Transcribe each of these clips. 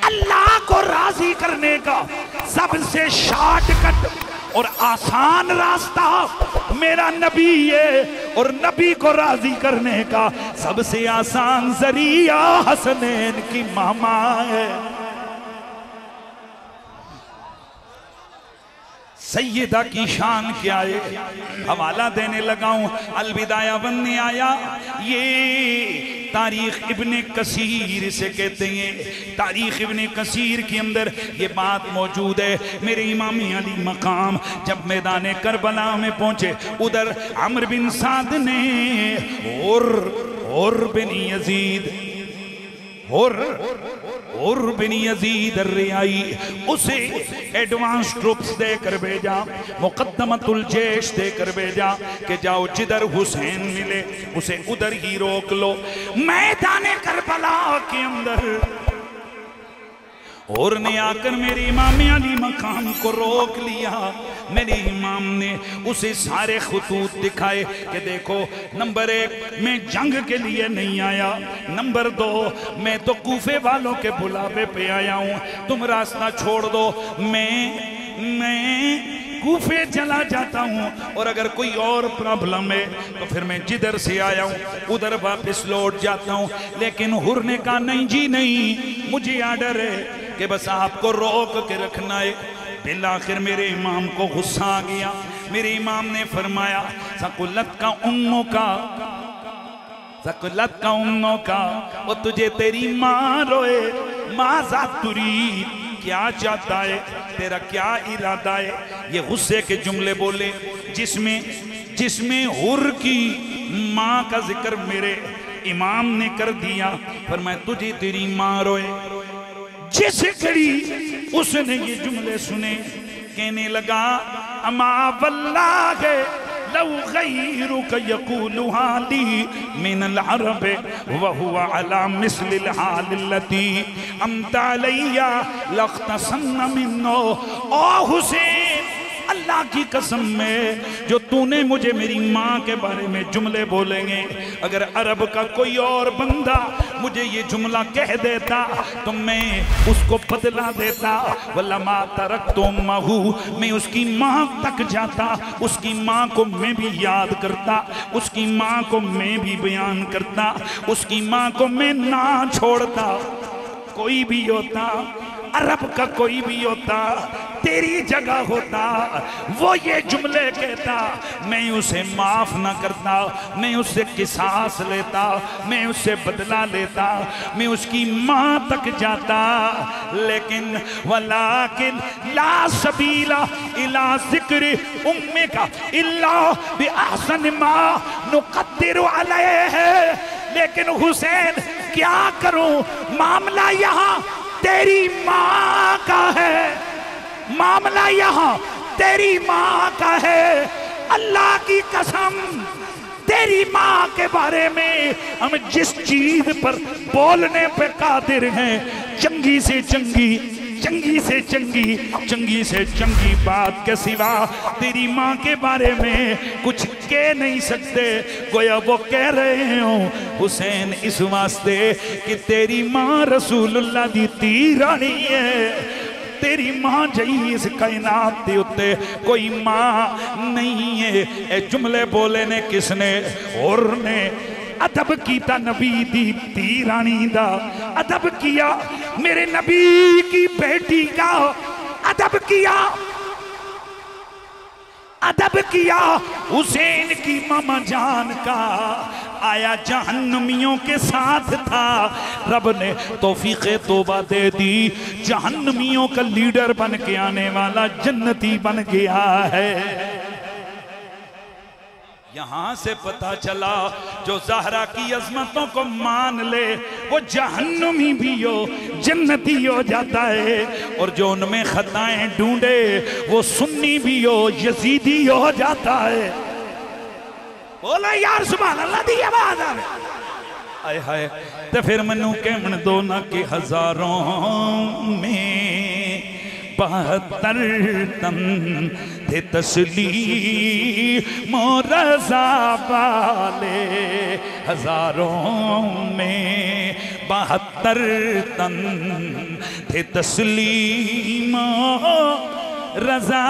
अल्लाह को राजी करने का सबसे शॉर्टकट और आसान रास्ता मेरा नबी है, और नबी को राजी करने का सबसे आसान जरिया हसनैन की मामा है। सैयदा की शान क्या है, हवाला देने लगाऊं अलविदाया बनने आया। ये तारीख इब्ने कसीर से कहते हैं, तारीख इब्ने कसीर के अंदर ये बात मौजूद है। मेरे इमाम अली मकाम जब मैदान करबला में पहुंचे, उधर अम्र बिन साद ने और बिन यजीद और बिन यजीद अर्रियाई उसे एडवांस ट्रूप्स देकर भेजा, मुकद्दमतुल जैश देकर भेजा कि जाओ जिधर हुसैन मिले उसे उधर ही रोक लो। मैदान करबला के अंदर और ने आकर मेरे इमाम अली मकाम को रोक लिया। मेरे इमाम ने उसे सारे खतूत दिखाए कि देखो, नंबर 1 मैं जंग के लिए नहीं आया, नंबर 2 मैं तो कूफे वालों के बुलावे पे आया हूँ, तुम रास्ता छोड़ दो, मैं कूफे चला जाता हूँ, और अगर कोई और प्रॉब्लम है तो फिर मैं जिधर से आया हूँ उधर वापस लौट जाता हूँ। लेकिन हुर ने कहा नहीं जी नहीं, मुझे आर्डर है कि बस आपको रोक के रखना है। बिल आखिर मेरे इमाम को गुस्सा आ गया। मेरे इमाम ने फरमाया सकुलत का उम्मों का वो तुझे तेरी माँ रोए, माँ जातुरी क्या चाहता है, तेरा क्या इरादा है। ये गुस्से के जुमले बोले जिसमें हुर की माँ का जिक्र मेरे इमाम ने कर दिया। पर मैं तुझे तेरी माँ रोए, जिस घड़ी उसने ये जुमले सुने कहने लगा अमा वल्लाह लौ गैरुक यक़ूलु हाली मिनल अरब व हुवा अला मिस्लिल हालिल्लती अमता अलैया लख्तसन्न मिन्नो। ओ हुसैन, अल्लाह की कसम में जो तूने मुझे मेरी माँ के बारे में जुमले बोलेंगे, अगर अरब का कोई और बंदा मुझे ये जुमला कह देता तो मैं उसको बदला देता। वल्लमा तरक्तु महू, मैं उसकी माँ तक जाता, उसकी माँ को मैं भी याद करता, उसकी माँ को मैं भी बयान करता, उसकी माँ को मैं ना छोड़ता। कोई भी होता, अरब का कोई भी होता, तेरी जगह होता, वो ये जुमले कहता, मैं उसे माफ ना करता, मैं उससे किसास लेता, मैं उससे बदला लेता, मैं उसकी माँ तक जाता। लेकिन वलाकिन ला सबीला इला जिक्र उम्मे का इल्ला बि अहसन मा नुक़द्दिरु अलैहि। लेकिन हुसैन क्या करूं, मामला यहाँ तेरी माँ का है, मामला यहाँ तेरी माँ का है। अल्लाह की कसम, तेरी माँ के बारे में हम जिस चीज पर बोलने पे कादिर हैं, चंगी से चंगी बात के सिवा तेरी माँ के बारे में कुछ कह नहीं सकते। गोया वो कह रहे हो हुसैन इस वास्ते कि तेरी माँ रसूलुल्लाह दी धी रानी है, तेरी माँ जई इस कायनात दे उत्ते कोई माँ नहीं है। ए जुमले बोले ने किसने? और ने अदब किया नबी दी धी रानी दा, अदब किया मेरे नबी की बेटी का, अदब किया हुसैन की मामा जान का। आया जहन्नमियों के साथ था, रब ने तौफीक़े तौबा दे दी, जहन्नमियों का लीडर बन के आने वाला जन्नती बन गया है। यहां से पता चला जो ज़हरा की अज़मतों को मान ले वो जहन्नमी भी हो जन्नती हो जाता है, और जो उनमें खताएं ढूंढे वो सुन्नी भी हो यजीदी हो जाता है। बोला यार सुभान अल्लाह दी आवाज़ आए हाय। तो फिर मैनू कहन दो ना कि हजारों में 72 तन थे तस्लीम रज़ा वाले, हजारों में 72 तन थे तस्लीम रजा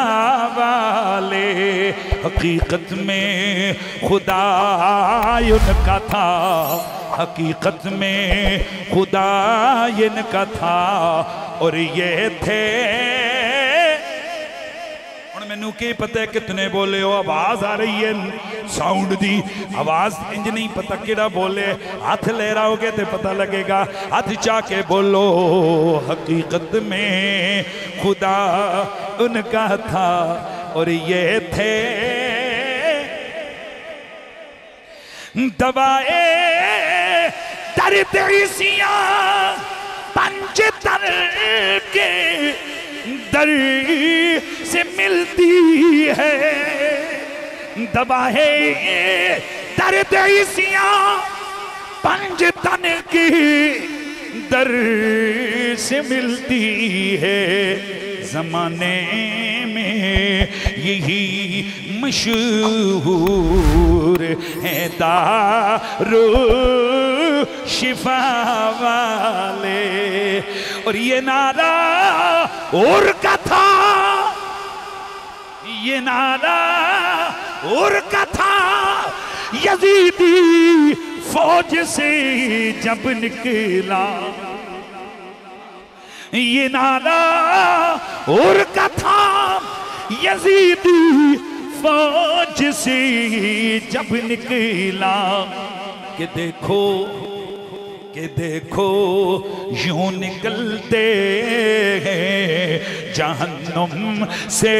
वाले, हकीकत में खुदा उनका था, हकीकत में खुदा इनका था। और ये थे, मैनू की पता है कितने बोले हो, आवाज आ रही है साउंड दी, आवाज इंज नहीं पता किड़ा बोले, हाथ लहराओगे तो पता लगेगा, हाथ चाह के बोलो। हकीकत में खुदा उनका था और ये थे दवाए दर्द इसियां पंजतर के दर से मिलती है, दवाए दर्द इसियां पंजतन की दर से मिलती है। ज़माने में यही मशहूर है दारू शिफा वाले। और ये नारा और का था, ये नारा और का था यजीदी फौज से जब निकला, ये नारा और का था यजीदी फौज से जब निकला। कि देखो यूं निकलते हैं जहन्नुम से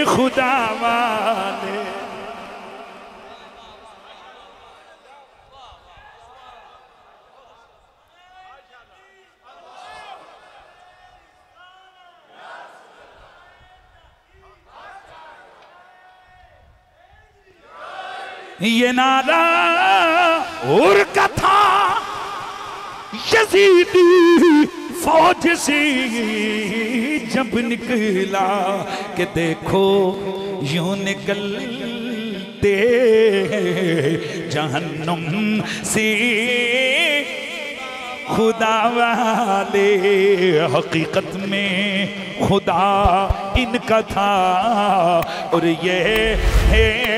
खुदा वाले। ये नारा और का था यजीदी फौज से जब निकला। कि देखो यूं निकलते जहन्नुम से खुदा वाले, हकीकत में खुदा इनका था और ये है